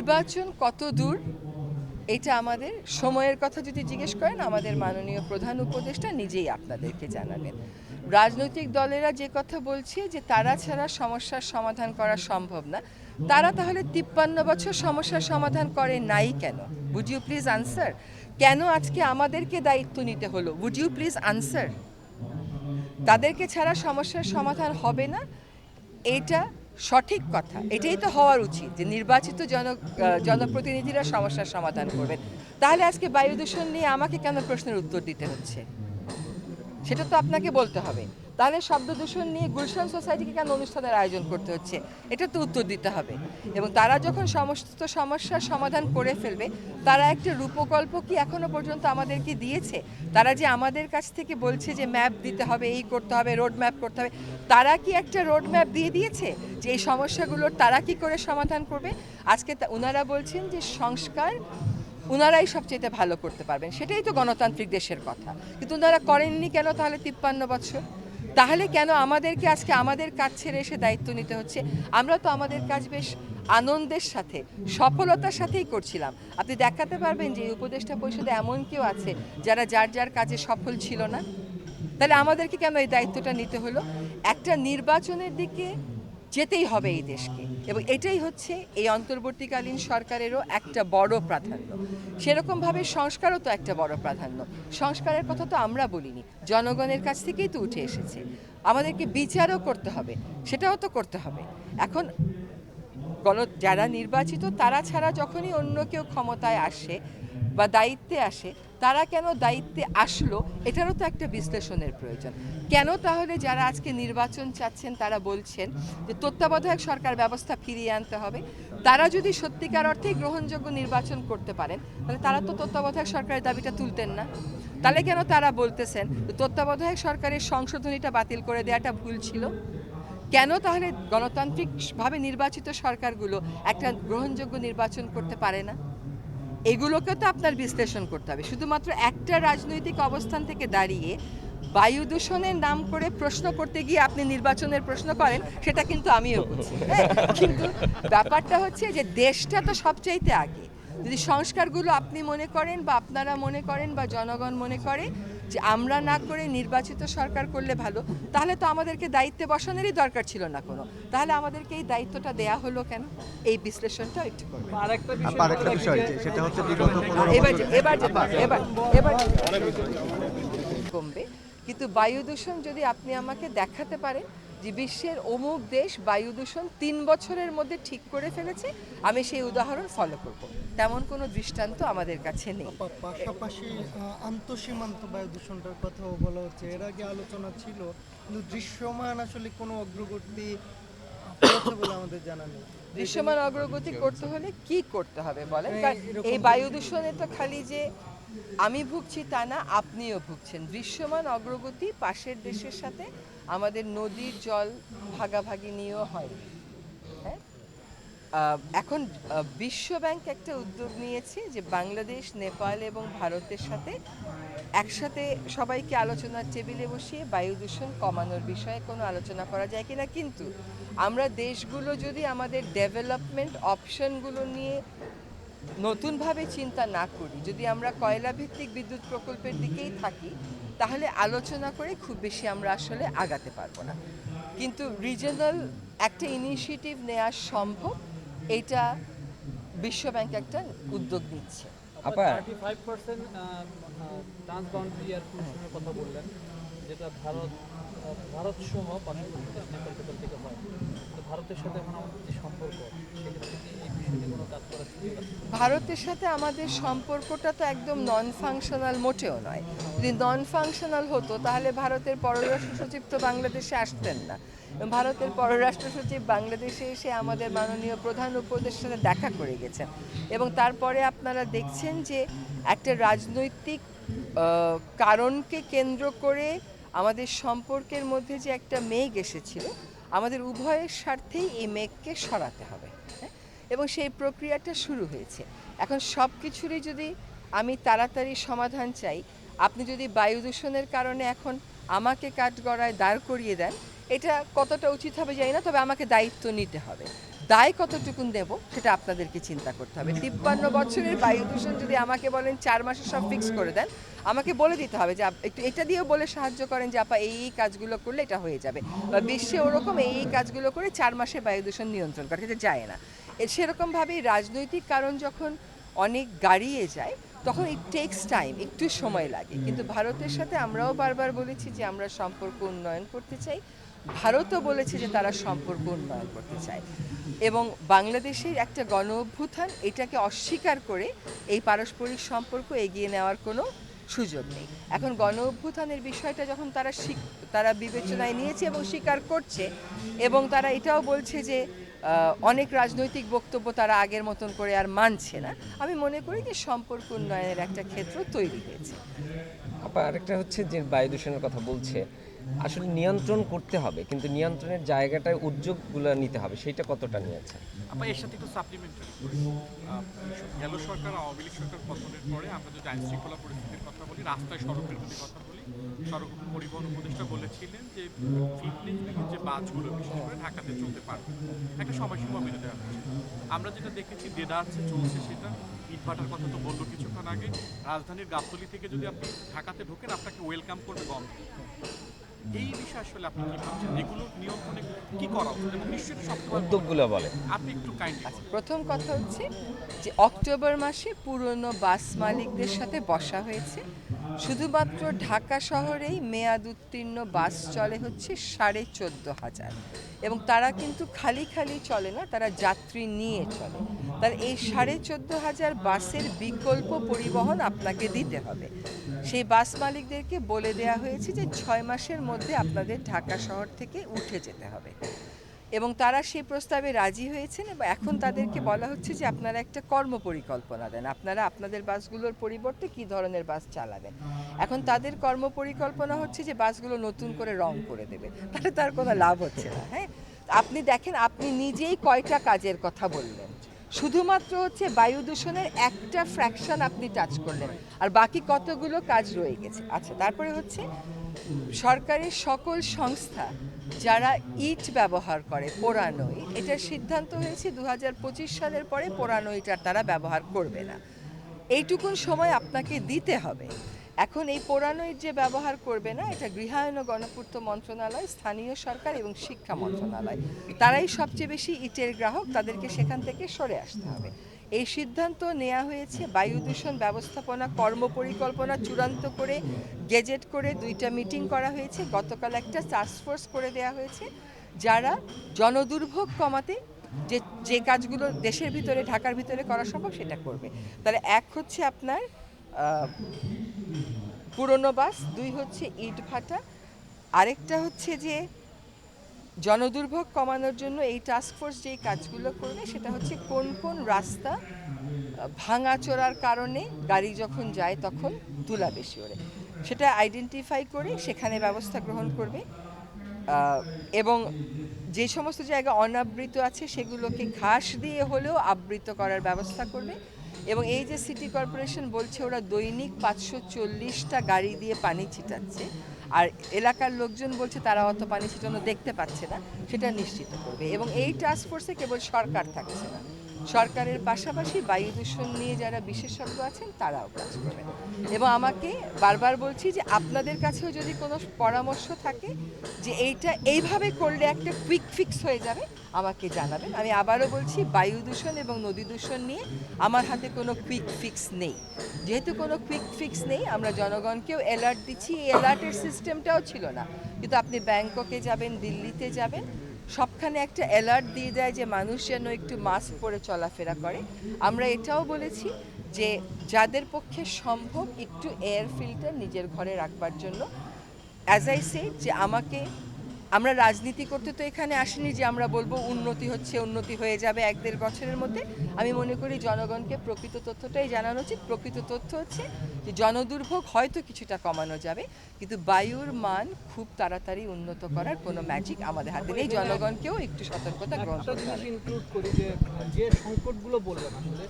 নির্বাচন কত দূর এটা আমাদের সময়ের কথা যদি জিজ্ঞেস করেন আমাদের মাননীয় প্রধান উপদেষ্টা নিজেই আপনাদেরকে জানাবেন। রাজনৈতিক দলেরা যে কথা বলছে যে তারা ছাড়া সমস্যার সমাধান করা সম্ভব না, তারা তাহলে 53 বছর সমস্যার সমাধান করে নাই কেন? Would you please answer? কেন আজকে আমাদেরকে দায়িত্ব নিতে হলো? Would you please answer? তাদেরকে ছাড়া সমস্যার সমাধান হবে না, এটা সঠিক কথা। এটাই তো হওয়ার উচিত যে নির্বাচিত জনপ্রতিনিধিরা সমস্যার সমাধান করবেন। তাহলে আজকে বায়ু দূষণ নিয়ে আমাকে কেন প্রশ্নের উত্তর দিতে হচ্ছে? সেটা তো আপনাকে বলতে হবে। তাহলে শব্দ দূষণ নিয়ে গুলশান সোসাইটিকে কেন অনুষ্ঠানের আয়োজন করতে হচ্ছে? এটা তো উত্তর দিতে হবে। এবং তারা যখন সমস্ত সমস্যার সমাধান করে ফেলবে, তারা একটা রূপকল্প কি এখনো পর্যন্ত আমাদেরকে দিয়েছে? তারা যে আমাদের কাছ থেকে বলছে যে ম্যাপ দিতে হবে, এই করতে হবে, রোড ম্যাপ করতে হবে, তারা কি একটা রোড ম্যাপ দিয়ে দিয়েছে যে এই সমস্যাগুলোর তারা কি করে সমাধান করবে? আজকে ওনারা বলছেন যে সংস্কার ওনারাই সবচেয়ে ভালো করতে পারবেন, সেটাই তো গণতান্ত্রিক দেশের কথা। কিন্তু ওনারা করেননি কেন তাহলে 53 বছর? তাহলে কেন আমাদেরকে আজকে আমাদের কাজ ছেড়ে এসে দায়িত্ব নিতে হচ্ছে? আমরা তো আমাদের কাজ বেশ আনন্দের সাথে সফলতার সাথেই করছিলাম। আপনি দেখাতে পারবেন যে এই উপদেষ্টা পরিষদে এমন কেউ আছে যারা যার যার কাজে সফল ছিল না? তাহলে আমাদেরকে কেন এই দায়িত্বটা নিতে হলো? একটা নির্বাচনের দিকে যেতেই হবে এই দেশকে, এবং এটাই হচ্ছে এই অন্তর্বর্তীকালীন সরকারেরও একটা বড় প্রাধান্য। সেরকমভাবে সংস্কারও তো একটা বড় প্রাধান্য। সংস্কারের কথা তো আমরা বলিনি, জনগণের কাছ থেকেই তো উঠে এসেছে। আমাদেরকে বিচারও করতে হবে, সেটাও তো করতে হবে। এখন যারা নির্বাচিত তারা ছাড়া যখনই অন্য কেউ ক্ষমতায় আসে বা দায়িত্বে আসে, তারা কেন দায়িত্বে আসলো এটারও তো একটা বিশ্লেষণের প্রয়োজন। কেন তাহলে যারা আজকে নির্বাচন চাচ্ছেন তারা বলছেন যে তত্ত্বাবধায়ক সরকার ব্যবস্থা ফিরিয়ে আনতে হবে? তারা যদি সত্যিকার অর্থেই গ্রহণযোগ্য নির্বাচন করতে পারেন তাহলে তারা তো তত্ত্বাবধায়ক সরকারের দাবিটা তুলতেন না। তাহলে কেন তারা বলতেছেন তত্ত্বাবধায়ক সরকারের সংশোধনীটা বাতিল করে দেওয়াটা ভুল ছিল? কেন তাহলে গণতান্ত্রিকভাবে নির্বাচিত সরকারগুলো একটা গ্রহণযোগ্য নির্বাচন করতে পারে না? এগুলোকে তো আপনার বিশ্লেষণ করতে হবে। শুধুমাত্র একটা রাজনৈতিক অবস্থান থেকে দাঁড়িয়ে বায়ু দূষণের নাম করে প্রশ্ন করতে গিয়ে আপনি নির্বাচনের প্রশ্ন করেন, সেটা কিন্তু আমিও বুঝি। কিন্তু ব্যাপারটা হচ্ছে যে দেশটা তো সবচাইতে আগে। যদি সংস্কারগুলো আপনি মনে করেন বা আপনারা মনে করেন বা জনগণ মনে করে যে আমরা না করে নির্বাচিত সরকার করলে ভালো, তাহলে তো আমাদেরকে দায়িত্বে বসানোরই দরকার ছিল না কোনো। তাহলে আমাদেরকে এই দায়িত্বটা দেয়া হলো কেন? এই বিশ্লেষণটা একটু করবেন। আরেকটা বিষয় সেটা হচ্ছে এবার কমবে, কিন্তু বায়ু দূষণ যদি আপনি আমাকে দেখাতে পারেন যে বিশ্বের অমুক দেশ বায়ু দূষণ 3 বছরের মধ্যে ঠিক করে ফেলেছে, আমি সেই উদাহরণ ফলো করব। তেমন কোনো দৃষ্টান্ত আমাদের কাছে নেই। পাশাপাশি আন্তঃসীমান্ত বায়ু দূষণটার কথাও বলা হচ্ছে, এর আগে আলোচনা ছিল, কিন্তু দৃশ্যমান আসলে কোনো অগ্রগতি হয়েছে বলে আমাদের জানা নেই। দৃশ্যমান অগ্রগতি করতে হলে কি করতে হবে বলেন? কারণ এই বায়ু দূষণে তো খালি যে আমি ভুগছি তা না, আপনিও ভুগছেন। দৃশ্যমান অগ্রগতি পাশের দেশের সাথে আমাদের নদীর জল ভাগাভাগি নিয়েও হয়। হ্যাঁ, এখন বিশ্ব ব্যাংক একটা উদ্যোগ নিয়েছে যে বাংলাদেশ, নেপাল এবং ভারতের সাথে একসাথে সবাইকে আলোচনার টেবিলে বসিয়ে বায়ু দূষণ কমানোর বিষয়ে কোনো আলোচনা করা যায় কিনা। কিন্তু আমরা দেশগুলো যদি আমাদের ডেভেলপমেন্ট অপশনগুলো নিয়ে নতুনভাবে চিন্তা না করি, যদি আমরা কয়লাভিত্তিক বিদ্যুৎ প্রকল্পের দিকেই থাকি, তাহলে আলোচনা করে খুব বেশি আমরা আসলে আগাতে পারবো না। কিন্তু রিজনাল একটা ইনিশিয়েটিভ নেওয়া সম্ভব, এটা বিশ্বব্যাংক একটা উদ্যোগ নিচ্ছে। আপা 35% ট্রান্সবাউন্ডারি এয়ার পলিউশনের কথা বললেন, যেটা ভারত সহ পার্শ্ববর্তী দেশ নেপাল থেকে হয়। তো ভারতের সাথে এখন আমাদের যে সম্পর্ক, সেক্ষেত্রে কি এই বিষয়ে কোনো কাজ করার সুযোগ আছে? ভারতের সাথে আমাদের সম্পর্কটা তো একদম নন ফাংশনাল মোটেও নয়। যদি নন ফাংশনাল হতো তাহলে ভারতের পররাষ্ট্র সচিব তো বাংলাদেশে আসতেন না। ভারতের পররাষ্ট্র সচিব বাংলাদেশে এসে আমাদের মাননীয় প্রধান উপদেষ্টার সাথে দেখা করে গেছেন, এবং তারপরে আপনারা দেখছেন যে একটা রাজনৈতিক কারণকে কেন্দ্র করে আমাদের সম্পর্কের মধ্যে যে একটা মেঘ এসেছিল, আমাদের উভয়ের স্বার্থেই এই মেঘকে সরাতে হবে। এবং সেই প্রক্রিয়াটা শুরু হয়েছে। এখন সব কিছুরই যদি আমি তাড়াতাড়ি সমাধান চাই, আপনি যদি বায়ু দূষণের কারণে এখন আমাকে কাঠগড়ায় দাঁড় করিয়ে দেন, এটা কতটা উচিত হবে জানি না, তবে আমাকে দায়িত্ব নিতে হবে। দায় কতটুকুন দেব সেটা আপনাদেরকে চিন্তা করতে হবে। 53 বছরের বায়ু দূষণ যদি আমাকে বলেন 4 মাসে সব ফিক্স করে দেন, আমাকে বলে দিতে হবে যে একটু এটা দিয়েও বলে সাহায্য করেন যে আপা এই কাজগুলো করলে এটা হয়ে যাবে, বা বিশ্বে ওরকম এই কাজগুলো করে 4 মাসে বায়ু দূষণ নিয়ন্ত্রণ করা যেতে যায় না। সেরকমভাবেই রাজনৈতিক কারণ যখন অনেক গাড়িয়ে যায় তখন ইট টেক্স টাইম, একটু সময় লাগে। কিন্তু ভারতের সাথে আমরাও বারবার বলেছি যে আমরা সম্পর্ক উন্নয়ন করতে চাই, ভারতও বলেছে যে তারা সম্পর্ক উন্নয়ন করতে চায়, এবং বাংলাদেশের একটা গণ অভ্যুত্থান এটাকে অস্বীকার করে এই পারস্পরিক সম্পর্ক এগিয়ে নেওয়ার কোনো সুযোগ নেই। এখন গণ অভ্যুত্থানের বিষয়টা যখন তারা বিবেচনায় নিয়েছে এবং স্বীকার করছে, এবং তারা এটাও বলছে যে অনেক রাজনৈতিক বক্তব্য তারা আগের মতন করে আর মানছে না, আমি মনে করি যে সম্পর্ক উন্নয়নের একটা ক্ষেত্র তৈরি হয়েছে। আপা আরেকটা হচ্ছে যে বায়ু দূষণের কথা বলছে, আসলে নিয়ন্ত্রণ করতে হবে, কিন্তু নিয়ন্ত্রণের জায়গাটায় উদ্যোগগুলো নিতে হবে, সেটা কতটা নিয়েছে? আমরা এর সাথে একটু সাপ্লিমেন্টারি করি। গেল সরকার আওয়ামী লীগ সরকার পতনের পরে আমরা যদি আইন শৃঙ্খলা পরিস্থিতির কথা বলি, রাস্তায় সড়কের প্রতি কথা বলি, সড়ক পরিবহন উপদেষ্টা বলেছিলেন যে ফিটনেস যে বাসগুলো বিশেষ করে ঢাকাতে চলতে পারবে, একটা সময়সীমা মেনে দেওয়া হচ্ছে। আমরা যেটা দেখেছি দেদারসে চলছে সেটা, ইটভাটার কথা তো বললো কিছুক্ষণ আগে, রাজধানীর গাবতলী থেকে যদি আপনি ঢাকাতে ঢোকেন আপনাকে ওয়েলকাম করবে গন্ধ। এই বিষয়ে আসলে আপনি কি ভাবছেন, এগুলো নিয়ন্ত্রণে কি করা উচিত এবং নিশ্চয়ই সবসময় উদ্যোগগুলো বলে আপনি একটু কাইন্ডলি প্রথম কথা হচ্ছে যে অক্টোবর মাসে পুরনো বাস মালিকদের সাথে বসা হয়েছে, শুধুমাত্র ঢাকা শহরেই মেয়াদ উত্তীর্ণ বাস চলে হচ্ছে 14,500, এবং তারা কিন্তু খালি খালি চলে না, তারা যাত্রী নিয়ে চলে। তার এই 14,500 বাসের বিকল্প পরিবহন আপনাকে দিতে হবে। সেই বাস মালিকদেরকে বলে দেওয়া হয়েছে যে 6 মাসের মধ্যে আপনাদের ঢাকা শহর থেকে উঠে যেতে হবে, এবং তারা সেই প্রস্তাবে রাজি হয়েছেন। এবং এখন তাদেরকে বলা হচ্ছে যে আপনারা একটা কর্মপরিকল্পনা দেন, আপনারা আপনাদের বাসগুলোর পরিবর্তে কী ধরনের বাস চালাবেন। এখন তাদের কর্মপরিকল্পনা হচ্ছে যে বাসগুলো নতুন করে রং করে দেবে, তাহলে তার কোনো লাভ হচ্ছে না। হ্যাঁ, আপনি দেখেন, আপনি নিজেই কয়টা কাজের কথা বললেন, শুধুমাত্র হচ্ছে বায়ু দূষণের একটা ফ্র্যাকশন আপনি টাচ করলেন, আর বাকি কতগুলো কাজ রয়ে গেছে। আচ্ছা, তারপরে হচ্ছে সরকারের সকল সংস্থা যারা ইট ব্যবহার করে, পোড়ানো ইট, এটার সিদ্ধান্ত হয়েছে 2025 সালের পরে পোড়ানো ইট আর তারা ব্যবহার করবে না। এইটুকুন সময় আপনাকে দিতে হবে। এখন এই পোড়ানো ইট যে ব্যবহার করবে না, এটা গৃহায়ন ও গণপূর্ত মন্ত্রণালয়, স্থানীয় সরকার এবং শিক্ষা মন্ত্রণালয়, তারাই সবচেয়ে বেশি ইটের গ্রাহক, তাদেরকে সেখান থেকে সরে আসতে হবে। এই সিদ্ধান্ত নেওয়া হয়েছে। বায়ু দূষণ ব্যবস্থাপনা কর্মপরিকল্পনা চূড়ান্ত করে গেজেট করে 2টা মিটিং করা হয়েছে। গতকাল একটা টাস্কফোর্স করে দেওয়া হয়েছে যারা জনদুর্ভোগ কমাতে যে কাজগুলো দেশের ভিতরে, ঢাকার ভিতরে করা সম্ভব সেটা করবে। তাহলে এক হচ্ছে আপনার পুরনো বাস, 2 হচ্ছে ইট ভাটা, আরেকটা হচ্ছে যে জনদুর্ভোগ কমানোর জন্য এই টাস্কফোর্স যেই কাজগুলো করবে সেটা হচ্ছে কোন কোন রাস্তা ভাঙাচোরার কারণে গাড়ি যখন যায় তখন ধুলা বেশি ওড়ে, সেটা আইডেন্টিফাই করে সেখানে ব্যবস্থা গ্রহণ করবে, এবং যে সমস্ত জায়গা অনাবৃত আছে সেগুলোকে ঘাস দিয়ে হলেও আবৃত করার ব্যবস্থা করবে। এবং এই যে সিটি কর্পোরেশন বলছে ওরা দৈনিক 540টা গাড়ি দিয়ে পানি ছিটাচ্ছে, আর এলাকার লোকজন বলছে তারা অত পানি ছিটানো দেখতে পাচ্ছে না, সেটা নিশ্চিত করবে। এবং এই টাস্কফোর্সে কেবল সরকার থাকছে না, সরকারের পাশাপাশি বায়ু দূষণ নিয়ে যারা বিশেষজ্ঞ আছেন তারাও কাজ করবেন। এবং আমাকে বারবার বলছি যে আপনাদের কাছেও যদি কোনো পরামর্শ থাকে যে এইটা এইভাবে করলে একটা কুইক ফিক্স হয়ে যাবে, আমাকে জানাবেন। আমি আবারও বলছি, বায়ু দূষণ এবং নদী দূষণ নিয়ে আমার হাতে কোনো কুইক ফিক্স নেই। যেহেতু কোনো কুইক ফিক্স নেই, আমরা জনগণকেও অ্যালার্ট দিচ্ছি। এই অ্যালার্টের সিস্টেমটাও ছিল না, কিন্তু আপনি ব্যাংককে যাবেন, দিল্লিতে যাবেন, সবখানে একটা অ্যালার্ট দিয়ে দেয় যে মানুষ যেন একটু মাস্ক পরে চলাফেরা করে। আমরা এটাও বলেছি যে যাদের পক্ষে সম্ভব একটু এয়ার ফিল্টার নিজের ঘরে রাখবার জন্য। অ্যাজ আই সে, যে আমরা রাজনীতি করতে তো এখানে আসিনি যে আমরা বলবো উন্নতি হচ্ছে, উন্নতি হয়ে যাবে 1-1.5 বছরের মধ্যে। আমি মনে করি জনগণকে প্রকৃত তথ্যটাই জানানো উচিত। প্রকৃত তথ্য হচ্ছে যে জনদুর্ভোগ হয়তো কিছুটা কমানো যাবে, কিন্তু বায়ুর মান খুব তাড়াতাড়ি উন্নত করার কোনো ম্যাজিক আমাদের হাতে নেই। জনগণকেও একটু সতর্কতা গ্রহণ করতে হবে। ইনক্লুড করি যে সংকটগুলো বলবেন আসলে